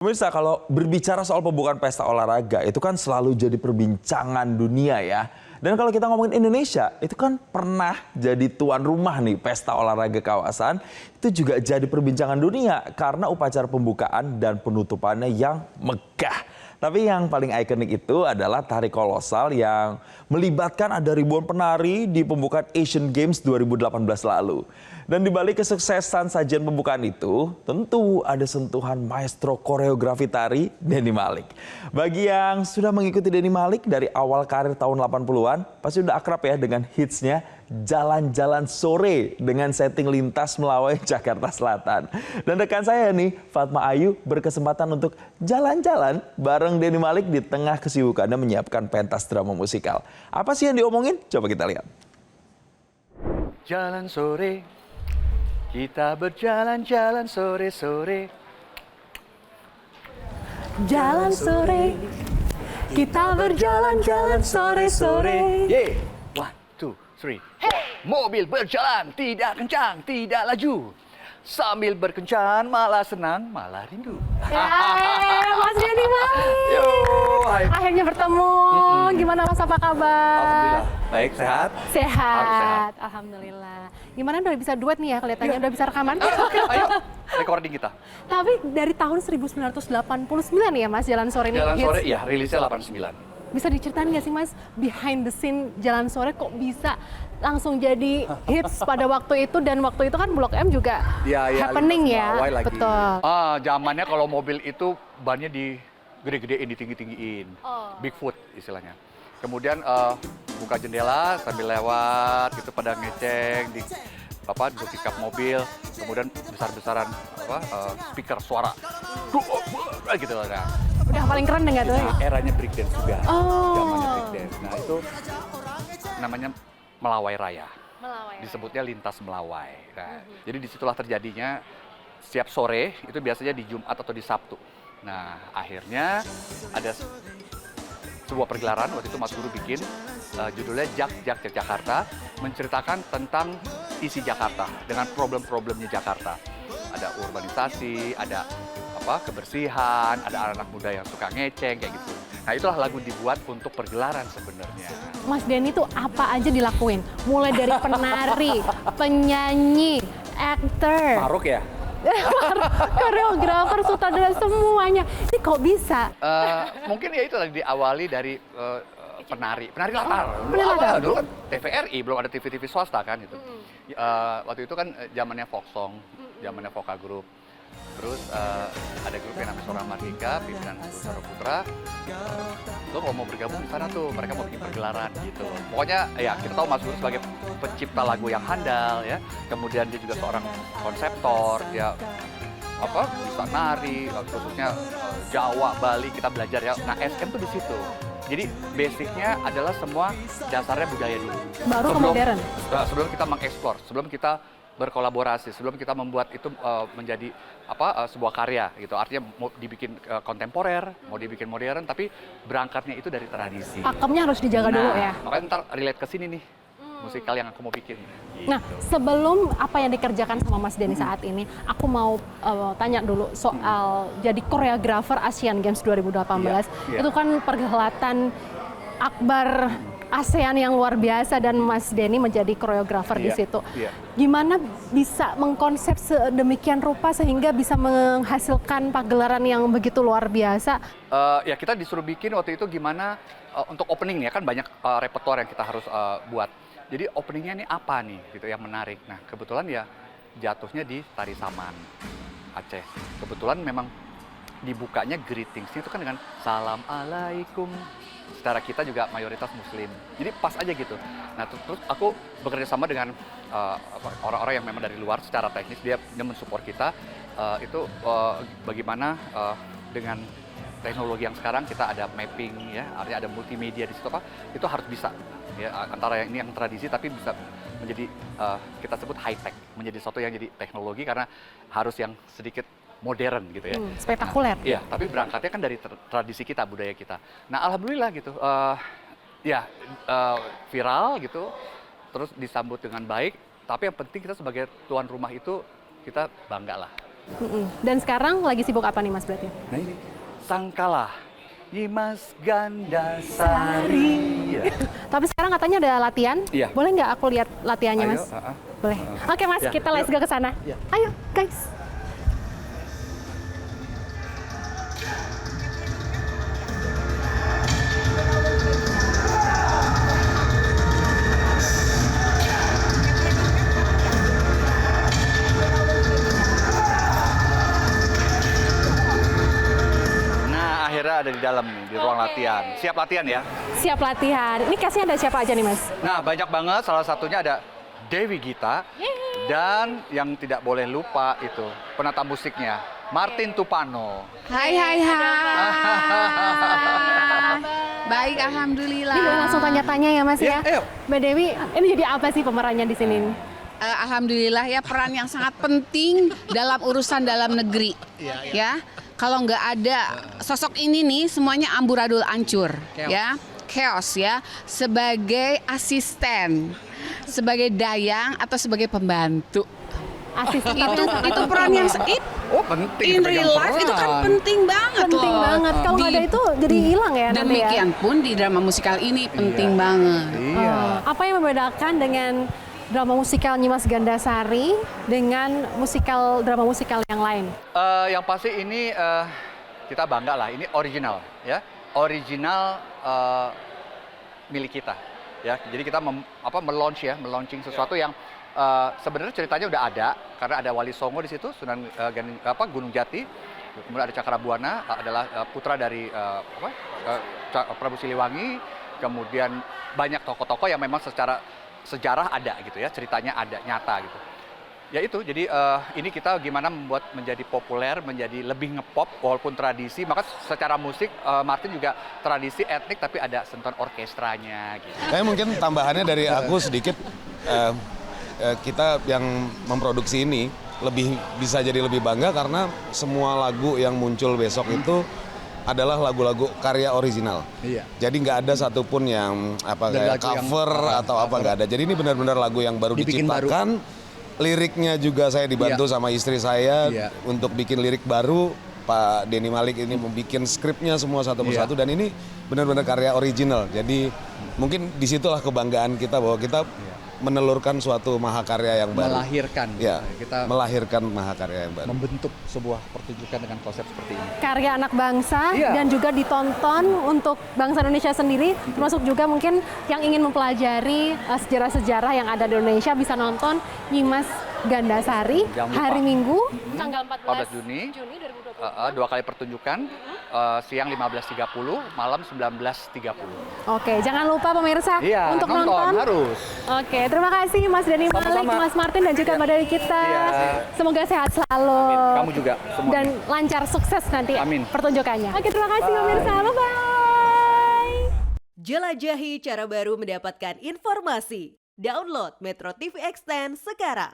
Pemirsa, kalau berbicara soal pembukaan pesta olahraga, itu kan selalu jadi perbincangan dunia ya. Dan kalau kita ngomongin Indonesia, itu kan pernah jadi tuan rumah nih pesta olahraga kawasan. Itu juga jadi perbincangan dunia karena upacara pembukaan dan penutupannya yang megah. Tapi yang paling ikonik itu adalah tari kolosal yang melibatkan ada ribuan penari di pembukaan Asian Games 2018 lalu. Dan di balik kesuksesan sajian pembukaan itu, tentu ada sentuhan maestro koreografi tari Denny Malik. Bagi yang sudah mengikuti Denny Malik dari awal karir tahun 80-an, pasti udah akrab ya dengan hitsnya Jalan-Jalan Sore dengan setting lintas Melawai Jakarta Selatan. Dan rekan saya nih, Fatma Ayu berkesempatan untuk jalan-jalan bareng Denny Malik di tengah kesibukannya menyiapkan pentas drama musikal. Apa sih yang diomongin? Coba kita lihat. Jalan sore, kita berjalan-jalan sore-sore. Jalan sore, kita berjalan-jalan sore-sore. Yeah. 1, 2, 3. Mobil berjalan, tidak kencang, tidak laju. Sambil berkencan, malah senang, malah rindu. Mas Denny Malik. Yo, hai. Akhirnya bertemu. Gimana Mas, apa kabar? Alhamdulillah. Baik, sehat? Sehat. Alhamdulillah. Gimana udah bisa duet nih ya kelihatannya, udah bisa rekaman? Ayo, recording kita. Tapi dari tahun 1989 ya Mas, Jalan Sore ini Jalan hits. sore, ya rilisnya 89. Bisa diceritain nggak sih Mas, behind the scene Jalan Sore kok bisa langsung jadi hits pada waktu itu, dan waktu itu kan Blok M juga happening ya, betul. Zamannya kalau mobil itu bannya digede-gedein, ditinggi-tinggiin, Bigfoot istilahnya. Kemudian buka jendela sambil lewat gitu pada ngeceng di di kap mobil, kemudian besar-besaran speaker suara, gitu lah. Nah, Udah paling keren nggak tuh? eranya breakdance juga, zamannya breakdance. Nah itu namanya Melawai Raya. Disebutnya lintas Melawai. Nah, jadi disitulah terjadinya setiap sore, itu biasanya di Jumat atau di Sabtu. Nah, akhirnya ada sebuah pergelaran, waktu itu Mas Guru bikin, judulnya Jak Jakarta, menceritakan tentang isi Jakarta dengan problem-problemnya Jakarta. Ada urbanisasi, ada kebersihan, ada anak-anak muda yang suka ngeceng, kayak gitu. Nah, itulah lagu dibuat untuk pergelaran sebenarnya. Mas Denny tuh apa aja dilakuin? Mulai dari penari, penyanyi, aktor, Maruk ya? koreografer, sutradara, semuanya. Ini kok bisa? Mungkin ya itu lagi diawali dari penari latar. Penari latar. Dulu kan TVRI, belum ada TV-TV swasta kan gitu. Waktu itu kan zamannya Foxsong, zamannya Voka Group. Terus ada grup yang namanya Sora Mardika, pimpinan Sora Putra. Lo kalau mau bergabung di sana tuh, mereka mau bikin pergelaran gitu. Pokoknya ya kita tahu Mas Guru sebagai pencipta lagu yang handal ya. Kemudian dia juga seorang konseptor, dia bisa nari, khususnya Jawa, Bali kita belajar ya. Nah, SM tuh di situ. Jadi basicnya adalah semua dasarnya budaya dulu. Baru ke modern. Sebelum kita mengeksplor, sebelum kita berkolaborasi, sebelum kita membuat itu menjadi sebuah karya gitu. Artinya mau dibikin kontemporer, mau dibikin modern, tapi berangkatnya itu dari tradisi. Pakemnya harus dijaga dulu ya. Makanya ntar relate ke sini nih, musikal yang aku mau bikin. Gitu. Nah, sebelum apa yang dikerjakan sama Mas Denny saat ini, aku mau tanya dulu soal jadi koreografer Asian Games 2018. Iya. Itu kan perhelatan akbar ASEAN yang luar biasa, dan Mas Denny menjadi koreografer di situ. Gimana bisa mengkonsep sedemikian rupa sehingga bisa menghasilkan pagelaran yang begitu luar biasa? Ya kita disuruh bikin waktu itu gimana untuk opening ya, kan banyak repertoire yang kita harus buat. Jadi openingnya ini apa nih gitu yang menarik. Nah kebetulan ya jatuhnya di Tari Saman Aceh. Kebetulan memang dibukanya greetingsnya itu kan dengan Salam Alaikum. Secara kita juga mayoritas Muslim, jadi pas aja gitu. Nah terus aku bekerja sama dengan orang-orang yang memang dari luar secara teknis, dia mensupport kita. Bagaimana dengan teknologi yang sekarang kita ada mapping ya, artinya ada multimedia di situ itu harus bisa ya, antara yang ini yang tradisi tapi bisa menjadi kita sebut high tech, menjadi sesuatu yang jadi teknologi karena harus yang sedikit modern gitu ya. Spektakuler. Nah, iya, tapi berangkatnya kan dari tradisi kita, budaya kita. Nah, alhamdulillah gitu, viral gitu, terus disambut dengan baik. Tapi yang penting kita sebagai tuan rumah itu kita bangga lah. Dan sekarang lagi sibuk apa nih Mas berarti? Nah ini, Sangkalah Nyimas Gandasari. Ya. Tapi sekarang katanya ada latihan. Iya. Boleh nggak aku lihat latihannya Ayo, Mas? Boleh. Oke Mas, Ya, kita let's yuk. go ke sana. Ya. Ayo guys. Nah, akhirnya ada di dalam nih, di ruang latihan. Siap latihan ya? Siap latihan. Ini cast-nya ada siapa aja nih Mas? Nah, banyak banget. Salah satunya ada Dewi Gita. Dan yang tidak boleh lupa itu penata musiknya, Martin Tupano. Hai. Baik, alhamdulillah. Ini langsung tanya-tanya ya Mas Ya, ya. ayo. Mbak Dewi, ini jadi apa sih pemerannya di sini? Alhamdulillah ya, peran yang sangat penting dalam urusan dalam negeri. Ya, kalau nggak ada sosok ini nih, semuanya amburadul ancur. Ya, chaos ya. Sebagai asisten, sebagai dayang atau sebagai pembantu. Asisten Itu peran yang Oh, penting. in real life itu kan penting banget penting loh. banget. Kalau nggak ada itu jadi hilang ya nanti ya. Demikian pun di drama musikal ini penting banget. Iya. Apa yang membedakan dengan drama musikal Nyimas Gandasari dengan drama musikal yang lain? Yang pasti ini kita bangga lah, ini original ya, original milik kita ya. Jadi kita melaunching sesuatu yang sebenarnya ceritanya udah ada karena ada Wali Songo di situ, Gunung Jati, kemudian ada Cakrabuana adalah putra dari Prabu Siliwangi, kemudian banyak tokoh-tokoh yang memang secara sejarah ada gitu ya, ceritanya ada nyata gitu. Ya itu, jadi ini kita gimana membuat menjadi populer, menjadi lebih ngepop walaupun tradisi. Maka secara musik Martin juga tradisi etnik tapi ada sentuhan orkestranya gitu. Mungkin tambahannya dari aku sedikit, kita yang memproduksi ini bisa jadi lebih bangga karena semua lagu yang muncul besok itu adalah lagu-lagu karya original. Iya. Jadi nggak ada satupun yang kayak cover atau apa, nggak ada. Jadi ini benar-benar lagu yang baru Dibikin diciptakan. Liriknya juga saya dibantu sama istri saya untuk bikin lirik baru. Pak Denny Malik ini membuat skripnya semua satu persatu dan ini benar-benar karya original. Jadi mungkin disitulah kebanggaan kita bahwa kita menelurkan suatu mahakarya yang baru. Melahirkan mahakarya yang baru. Membentuk sebuah pertunjukan dengan konsep seperti ini. Karya anak bangsa Iya. dan juga ditonton untuk bangsa Indonesia sendiri, termasuk juga mungkin yang ingin mempelajari sejarah-sejarah yang ada di Indonesia bisa nonton Nyimas Gandasari Jangan lupa. hari Minggu tanggal 14 Juni 2020. 2 kali pertunjukan, siang 15.30, malam 19.30. Oke, jangan lupa pemirsa Iya, untuk nonton, nonton. harus. Oke, terima kasih Mas Denny Malik, Sama-sama. Mas Martin dan juga Mbak Dewi kita. Iya. Semoga sehat selalu. Kamu juga semua. Dan lancar sukses nanti Amin. pertunjukannya. Oke, terima kasih pemirsa. Bye-bye. Jelajahi cara baru mendapatkan informasi. Download Metro TV Extend sekarang.